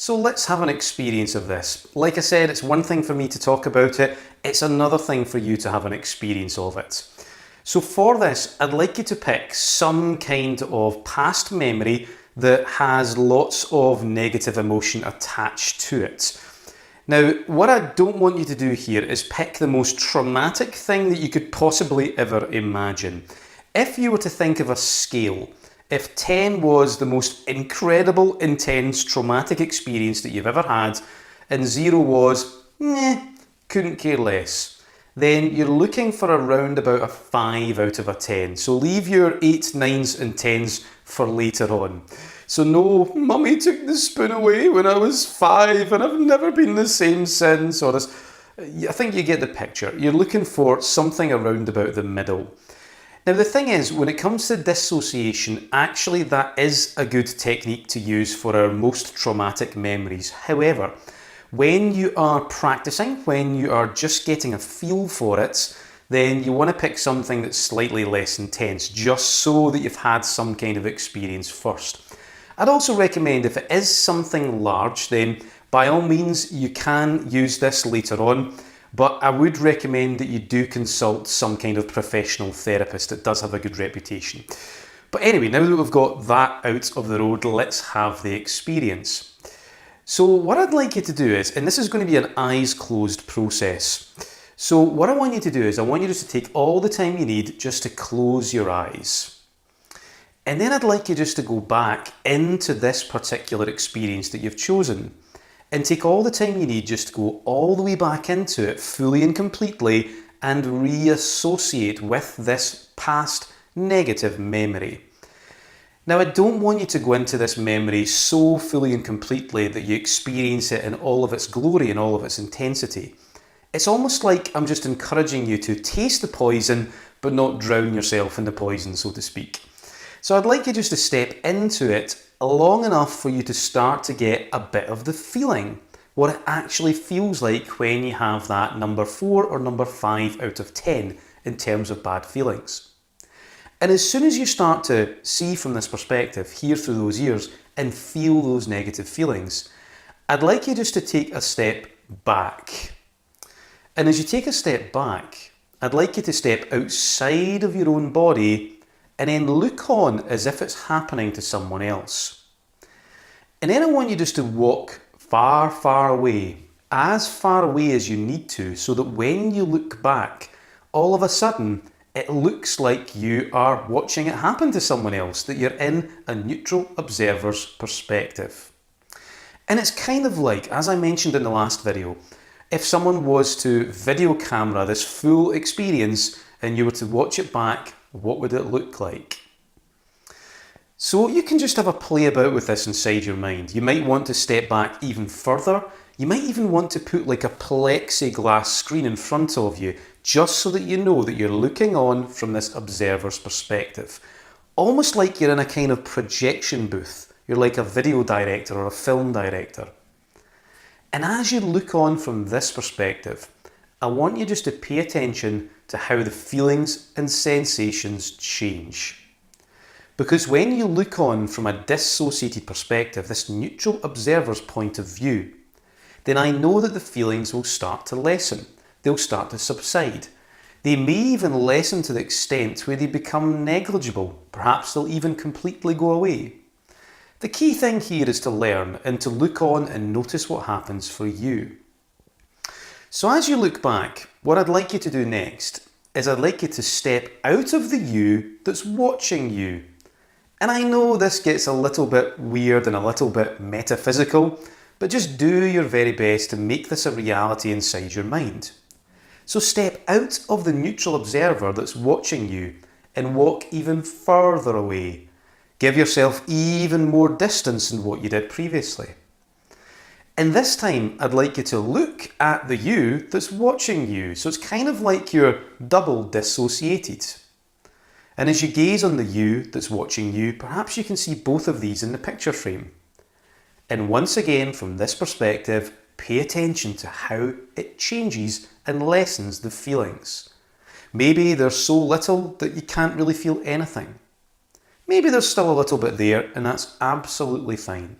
So let's have an experience of this. Like I said, it's one thing for me to talk about it, it's another thing for you to have an experience of it. So for this, I'd like you to pick some kind of past memory that has lots of negative emotion attached to it. Now, what I don't want you to do here is pick the most traumatic thing that you could possibly ever imagine. If you were to think of a scale, if 10 was the most incredible, intense, traumatic experience that you've ever had, and 0 was, couldn't care less, then you're looking for around about a 5 out of a 10. So leave your 8s, 9s and 10s for later on. So no, mummy took the spoon away when I was 5 and I've never been the same since, or this. I think you get the picture. You're looking for something around about the middle. Now the thing is, when it comes to dissociation, actually that is a good technique to use for our most traumatic memories. However, when you are practicing, when you are just getting a feel for it, then you want to pick something that's slightly less intense, just so that you've had some kind of experience first. I'd also recommend if it is something large, then by all means you can use this later on, but I would recommend that you do consult some kind of professional therapist that does have a good reputation. But anyway, now that we've got that out of the road, let's have the experience. So what I'd like you to do is, and this is going to be an eyes closed process. So what I want you to do is I want you just to take all the time you need just to close your eyes. And then I'd like you just to go back into this particular experience that you've chosen and take all the time you need just to go all the way back into it fully and completely and reassociate with this past negative memory. Now, I don't want you to go into this memory so fully and completely that you experience it in all of its glory and all of its intensity. It's almost like I'm just encouraging you to taste the poison but not drown yourself in the poison, so to speak. So I'd like you just to step into it long enough for you to start to get a bit of the feeling, what it actually feels like when you have that number 4 or number 5 out of 10 in terms of bad feelings. And as soon as you start to see from this perspective, hear through those ears and feel those negative feelings, I'd like you just to take a step back. And as you take a step back, I'd like you to step outside of your own body and then look on as if it's happening to someone else. And then I want you just to walk far, far away as you need to, so that when you look back, all of a sudden, it looks like you are watching it happen to someone else, that you're in a neutral observer's perspective. And it's kind of like, as I mentioned in the last video, if someone was to video camera this full experience and you were to watch it back, what would it look like? So you can just have a play about with this inside your mind. You might want to step back even further. You might even want to put like a plexiglass screen in front of you, just so that you know that you're looking on from this observer's perspective. Almost like you're in a kind of projection booth. You're like a video director or a film director. And as you look on from this perspective, I want you just to pay attention to how the feelings and sensations change. Because when you look on from a dissociated perspective, this neutral observer's point of view, then I know that the feelings will start to lessen. They'll start to subside. They may even lessen to the extent where they become negligible. Perhaps they'll even completely go away. The key thing here is to learn and to look on and notice what happens for you. So as you look back, what I'd like you to do next is I'd like you to step out of the you that's watching you. And I know this gets a little bit weird and a little bit metaphysical, but just do your very best to make this a reality inside your mind. So step out of the neutral observer that's watching you and walk even further away. Give yourself even more distance than what you did previously. And this time, I'd like you to look at the you that's watching you. So it's kind of like you're double dissociated. And as you gaze on the you that's watching you, perhaps you can see both of these in the picture frame. And once again, from this perspective, pay attention to how it changes and lessens the feelings. Maybe there's so little that you can't really feel anything. Maybe there's still a little bit there, and that's absolutely fine.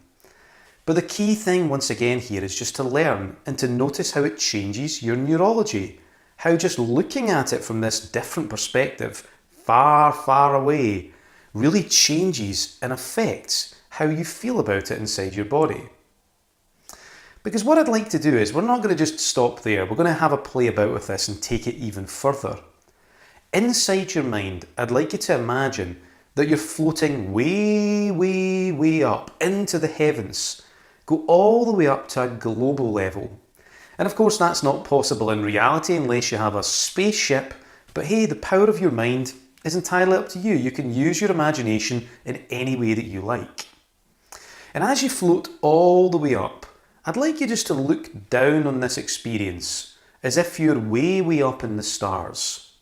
But the key thing once again here is just to learn and to notice how it changes your neurology. How just looking at it from this different perspective, far, far away, really changes and affects how you feel about it inside your body. Because what I'd like to do is, we're not going to just stop there, we're going to have a play about with this and take it even further. Inside your mind, I'd like you to imagine that you're floating way, way, way up into the heavens. Go all the way up to a global level. And of course that's not possible in reality unless you have a spaceship, but hey, the power of your mind is entirely up to you. You can use your imagination in any way that you like. And as you float all the way up, I'd like you just to look down on this experience as if you're way, way up in the stars.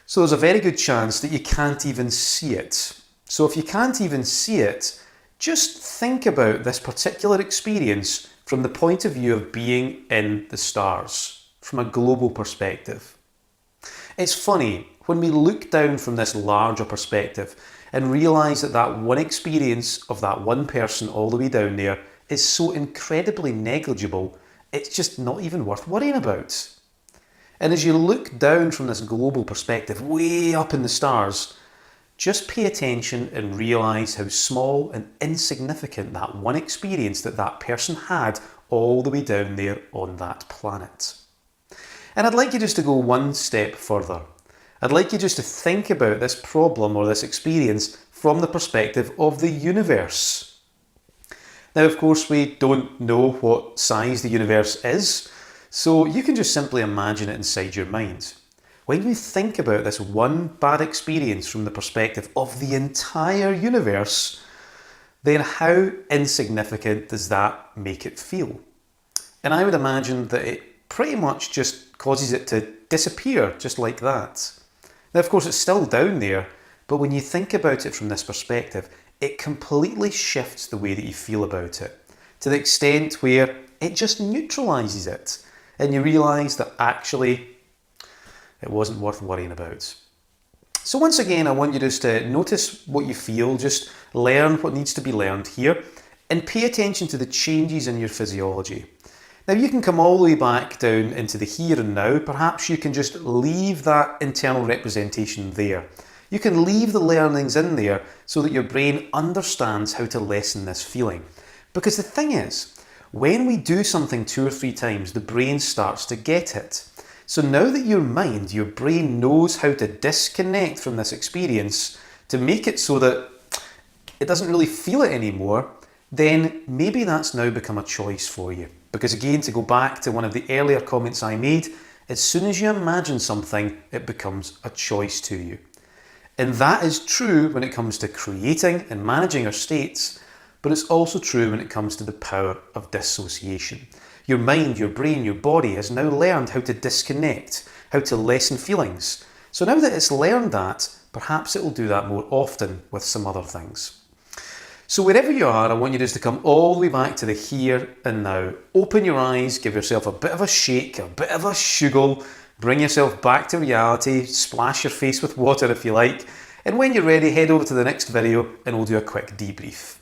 So there's a very good chance that you can't even see it. So if you can't even see it, just think about this particular experience from the point of view of being in the stars, from a global perspective. It's funny, when we look down from this larger perspective and realise that that one experience of that one person all the way down there is so incredibly negligible, it's just not even worth worrying about. And as you look down from this global perspective, way up in the stars, just pay attention and realise how small and insignificant that one experience that that person had all the way down there on that planet. And I'd like you just to go one step further. I'd like you just to think about this problem or this experience from the perspective of the universe. Now, of course, we don't know what size the universe is, so you can just simply imagine it inside your mind. When you think about this one bad experience from the perspective of the entire universe, then how insignificant does that make it feel? And I would imagine that it pretty much just causes it to disappear just like that. Now, of course, it's still down there, but when you think about it from this perspective, it completely shifts the way that you feel about it, to the extent where it just neutralises it, and you realise that actually it wasn't worth worrying about. So once again, I want you just to notice what you feel, just learn what needs to be learned here, and pay attention to the changes in your physiology. Now you can come all the way back down into the here and now. Perhaps you can just leave that internal representation there. You can leave the learnings in there so that your brain understands how to lessen this feeling. Because the thing is, when we do something 2 or 3 times, the brain starts to get it. So now that your mind, your brain knows how to disconnect from this experience to make it so that it doesn't really feel it anymore, then maybe that's now become a choice for you. Because again, to go back to one of the earlier comments I made, as soon as you imagine something, it becomes a choice to you. And that is true when it comes to creating and managing our states, but it's also true when it comes to the power of dissociation. Your mind, your brain, your body has now learned how to disconnect, how to lessen feelings. So now that it's learned that, perhaps it will do that more often with some other things. So wherever you are, I want you just to come all the way back to the here and now. Open your eyes, give yourself a bit of a shake, a bit of a shuggle, bring yourself back to reality, splash your face with water if you like, and when you're ready, head over to the next video and we'll do a quick debrief.